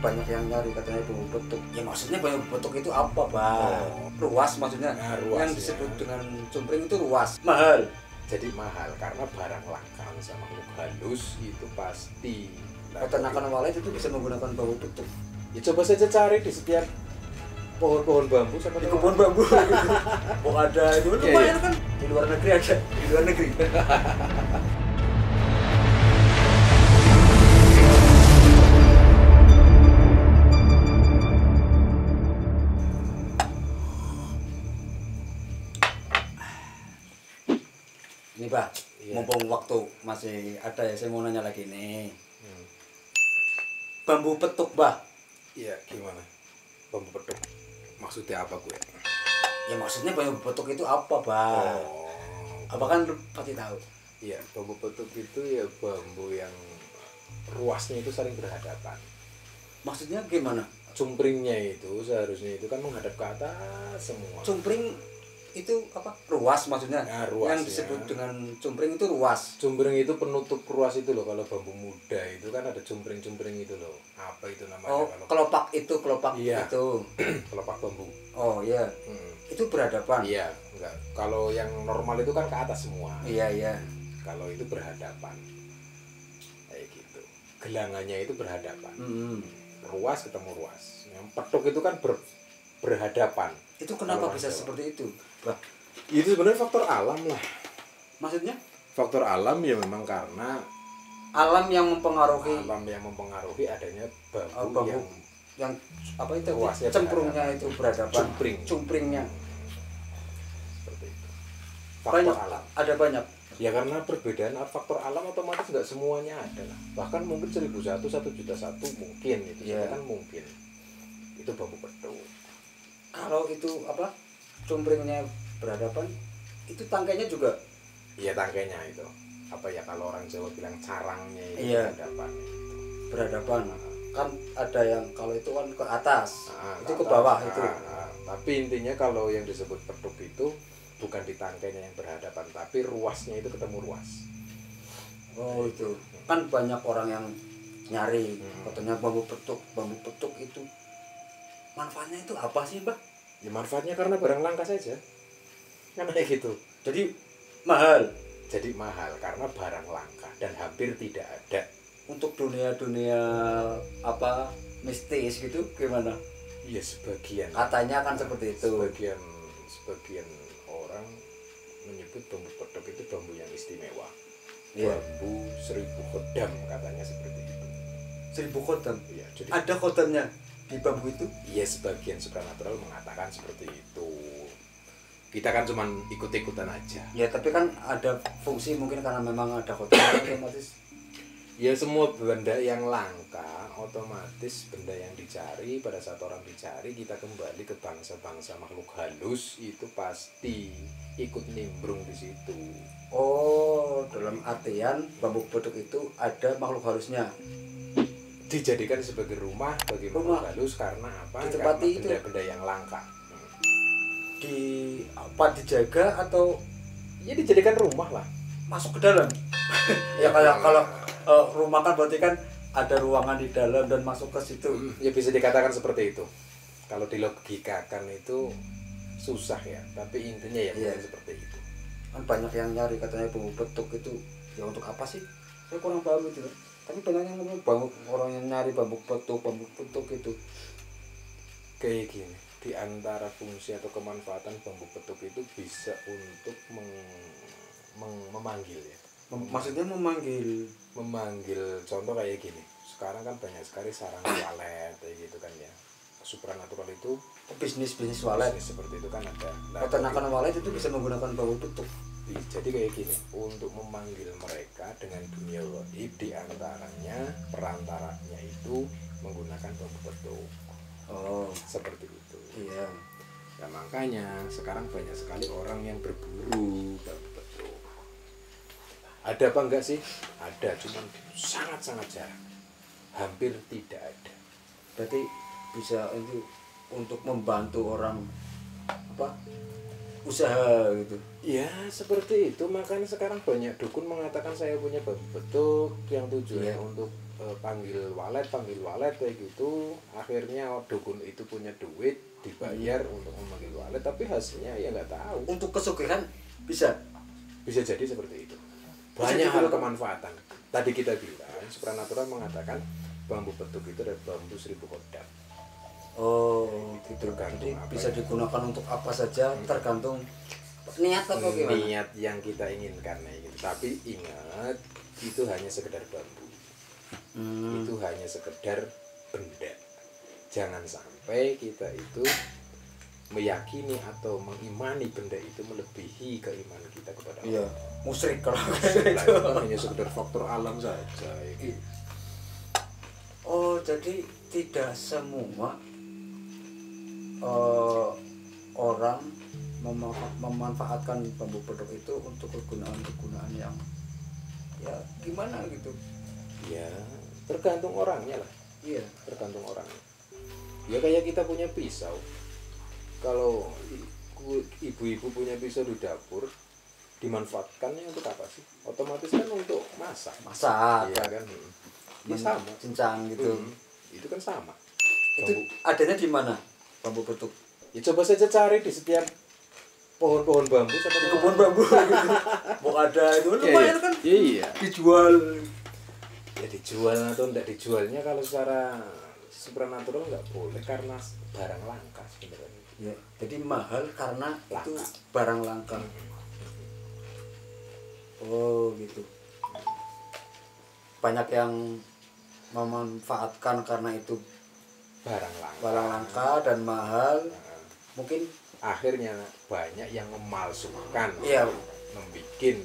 banyak yang nyari katanya bambu petuk. Ya maksudnya bambu petuk itu apa, Bang? Ruas maksudnya. Nah, ruas yang ya. disebut dengan cumpring itu ruas. Mahal. Jadi mahal karena barang langka sama makhluk halus itu pasti. Peternakan walet itu bisa menggunakan bambu petuk. Ya coba saja cari di setiap pohon-pohon bambu sama Di kebun bambu. Oh ada itu lumayan kan di luar negeri ada di luar negeri. Ini Pak, mumpung waktu masih ada ya, saya mau nanya lagi nih. Bambu petuk, Bah. Iya, gimana? Bambu petuk. Maksudnya apa gue? Ya maksudnya bambu petuk itu apa, Bah? Apa kan lu pasti tahu? Iya, bambu petuk itu ya bambu yang ruasnya itu saling berhadapan. Maksudnya gimana? Cumpringnya itu seharusnya itu kan menghadap ke atas semua. Cumpring itu apa? Ruas maksudnya. Nah, ruas, yang disebut ya. dengan cumpring itu ruas. Cumpring itu penutup ruas itu loh. Kalau bambu muda itu kan ada cumpring-cumpring itu loh. Apa itu namanya? Oh, kelopak itu, kelopak iya. Itu. Kelopak bambu. Oh iya. Itu berhadapan. Iya, enggak. Kalau yang normal itu kan ke atas semua. Iya, iya. Kalau itu berhadapan. Kayak gitu. Gelangannya itu berhadapan. Ruas ketemu ruas. Yang petuk itu kan berhadapan. Itu kenapa bisa seperti itu, Bah? Itu sebenarnya faktor alam lah. Maksudnya? Faktor alam ya memang karena alam yang mempengaruhi adanya bambu yang apa itu ruasnya cemplungnya itu berhadapan. Cumpringnya. Seperti itu. Faktor Banyak alam. ada banyak. Ya karena perbedaan faktor alam otomatis nggak semuanya ada lah. Bahkan mungkin 1001, 1.001 mungkin itu kan mungkin. Itu bambu petuk. Kalau itu apa? Cumpringnya berhadapan, itu tangkainya juga. Iya, tangkainya itu. Apa ya kalau orang Jawa bilang carangnya itu berhadapan. Berhadapan. Kan ada yang kalau itu kan ke atas. Itu ke bawah itu. Tapi intinya kalau yang disebut petuk itu bukan di tangkainya yang berhadapan, tapi ruasnya itu ketemu ruas. Oh itu. Kan banyak orang yang nyari katanya bambu petuk itu manfaatnya itu apa sih, Mbak? Ya manfaatnya karena barang langka saja. Kan kayak gitu. Jadi mahal. Jadi mahal karena barang langka dan hampir tidak ada. Untuk dunia apa mistis gitu gimana? Ya sebagian. Katanya kan seperti itu. Sebagian orang menyebut bambu petuk itu bambu yang istimewa. Yeah. Bambu 1000 khodam katanya seperti itu. 1000 khodam? Iya, jadi ada khodamnya di bambu itu? Iya, sebagian supranatural mengatakan seperti itu. Kita kan cuman ikut-ikutan aja. Ya, tapi kan ada fungsi mungkin karena memang ada khodamnya otomatis. Ya semua benda yang langka otomatis benda yang dicari pada saat orang dicari kita kembali ke bangsa-bangsa makhluk halus itu pasti ikut nimbrung di situ. Oh, dalam artian bambu petuk itu ada makhluk halusnya. Dijadikan sebagai rumah bagi makhluk halus karena apa? Karena benda-benda yang langka. Di apa dijaga atau ya dijadikan rumah lah. Masuk ke dalam. Ya kalau rumah kan berarti kan ada ruangan di dalam dan masuk ke situ. Ya bisa dikatakan seperti itu. Kalau dilogikakan itu susah ya, tapi intinya ya mungkin seperti itu. Kan banyak yang nyari katanya bambu petuk itu ya untuk apa sih? Saya kurang paham itu. Tapi banyak yang orang yang nyari bambu petuk itu kayak gini. Di antara fungsi atau kemanfaatan bambu petuk itu bisa untuk memanggil ya. Maksudnya memanggil contoh kayak gini. Sekarang kan banyak sekali sarang walet kayak gitu kan ya. Supranatural itu bisnis walet seperti itu kan ada. Peternakan walet itu bisa menggunakan bambu petuk. Jadi kayak gini, untuk memanggil mereka dengan dunia gaib di antaranya perantaranya itu menggunakan bambu petuk. Oh, seperti itu. Iya. Ya makanya sekarang banyak sekali orang yang berburu bambu petuk. Ada apa enggak sih? Ada, cuman sangat-sangat jarang. Hampir tidak ada. Berarti bisa itu untuk membantu orang apa? Usaha gitu. Ya, seperti itu. Makanya sekarang banyak dukun mengatakan saya punya bambu petuk yang tujuannya untuk panggil walet kayak gitu, akhirnya dukun itu punya duit dibayar untuk memanggil walet, tapi hasilnya ya nggak tahu. Untuk kesugihan bisa Bisa jadi seperti itu. Banyak hal kemanfaatan. Tadi kita bilang supranatural mengatakan bambu petuk itu adalah bambu 1000 kodam. Oh gitu. Tergantung Jadi apa bisa ya. digunakan untuk apa saja, tergantung niat atau gimana. Niat yang kita inginkan gitu. Tapi ingat, itu hanya sekedar bambu. Itu hanya sekedar benda. Jangan sampai kita itu meyakini atau mengimani benda itu melebihi keimanan kita kepada Allah. Iya, musyrik kalau Itu gitu. kan hanya sekedar faktor alam saja. Ya. Oh, jadi tidak semua orang memanfaatkan bambu petuk itu untuk kegunaan yang ya gimana gitu. Ya, tergantung orangnya lah. Iya. Tergantung orangnya. Ya kayak kita punya pisau. Kalau ibu-ibu punya pisau di dapur, dimanfaatkannya untuk apa sih? Otomatis kan untuk masak. Masak. Iya kan? Ya sama. Cincang gitu. Itu kan sama. Itu adanya di mana bambu petuk? Ya coba saja cari di setiap pohon-pohon bambu sama Di kebun bambu gitu. Mau ada itu lumayan kan Iya. dijual. Ya dijual atau enggak dijualnya kalau secara supranatural nggak boleh karena barang langka sebenarnya. Ya, jadi mahal karena Langka. itu barang langka. Oh gitu. Banyak yang memanfaatkan karena itu barang langka dan mahal. Nah, Mungkin akhirnya banyak yang memalsukan, iya, membikin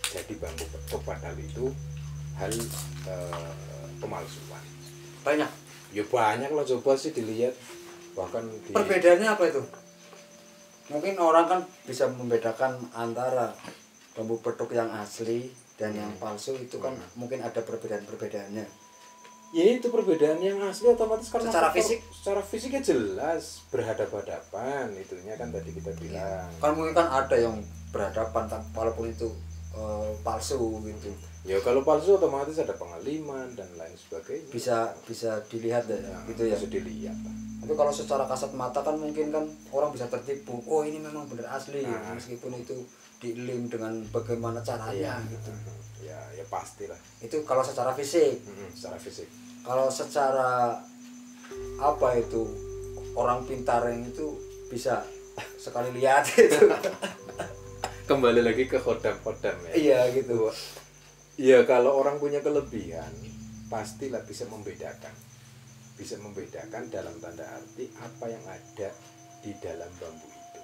jadi bambu petuk padahal itu hal pemalsuan. banyak. Ya banyak lah, coba sih dilihat, bahkan di Perbedaannya apa itu? Mungkin orang kan bisa membedakan antara bambu petuk yang asli dan yang palsu itu kan mungkin ada perbedaan-perbedaannya. ya itu perbedaan yang asli otomatis karena Secara faktor- fisik? secara fisiknya jelas berhadapan-hadapan itunya kan tadi kita bilang. Kan mungkin kan ada yang berhadapan walaupun itu palsu gitu. Ya kalau palsu otomatis ada pengaliman dan lain sebagainya. Bisa dilihat ya, gitu ya. Bisa dilihat. Tapi kalau secara kasat mata kan mungkin kan orang bisa tertipu. Oh ini memang benar asli, Nah. meskipun itu dilem dengan bagaimana caranya gitu. Ya pastilah. Itu kalau secara fisik. Secara fisik. Kalau secara apa itu orang pintar yang itu bisa sekali lihat itu. Kembali lagi ke khodam-khodam ya. Iya gitu. Iya kalau orang punya kelebihan pastilah bisa membedakan. Bisa membedakan dalam tanda arti apa yang ada di dalam bambu itu.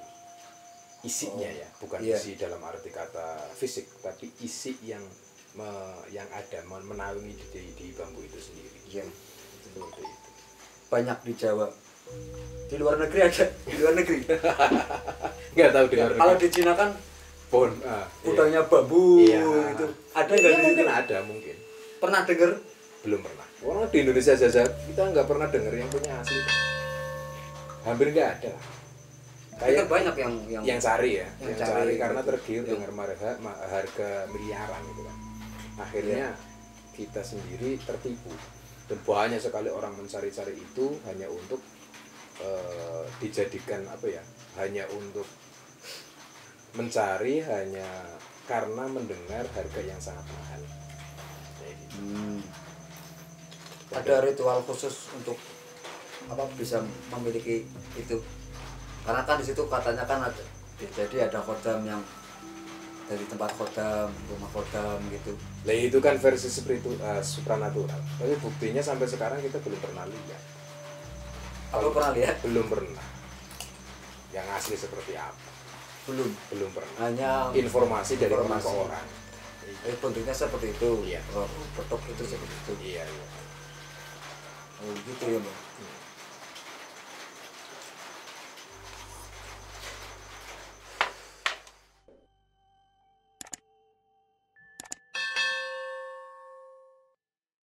Isinya ya, bukan iya. isi dalam arti kata fisik, tapi isi yang ada menaungi di bambu itu sendiri. Iya. Seperti itu. Banyak di Jawa. Di luar negeri ada, di luar negeri. Nggak tahu di luar Kalau negeri. di Cina kan Pohon, udangnya bambu Iya. itu. Ada nggak di mungkin situ? ada mungkin. Pernah dengar? Belum pernah. Orang di Indonesia saja kita nggak pernah dengar yang punya asli. Hampir nggak ada. Kayak banyak yang cari ya, yang yang cari cari karena gitu. tergiur dengan harga miliaran gitu kan. Akhirnya kita sendiri tertipu dan banyak sekali orang mencari-cari itu hanya untuk dijadikan apa ya? Hanya untuk mencari hanya karena mendengar harga yang sangat mahal. Kayak gitu. Ada ritual khusus untuk apa bisa memiliki itu, karena kan di situ katanya kan ada, jadi ada khodam yang dari tempat khodam, rumah khodam gitu. Nah itu kan versi supranatural. Tapi buktinya sampai sekarang kita belum pernah lihat. Aku pernah lihat? Belum pernah. Yang asli seperti apa? Belum pernah. Hanya Informasi dari orang ke informasi. orang. Bentuknya seperti itu. Iya. Oh, petok itu seperti itu. Iya. Oh gitu ya, Bang.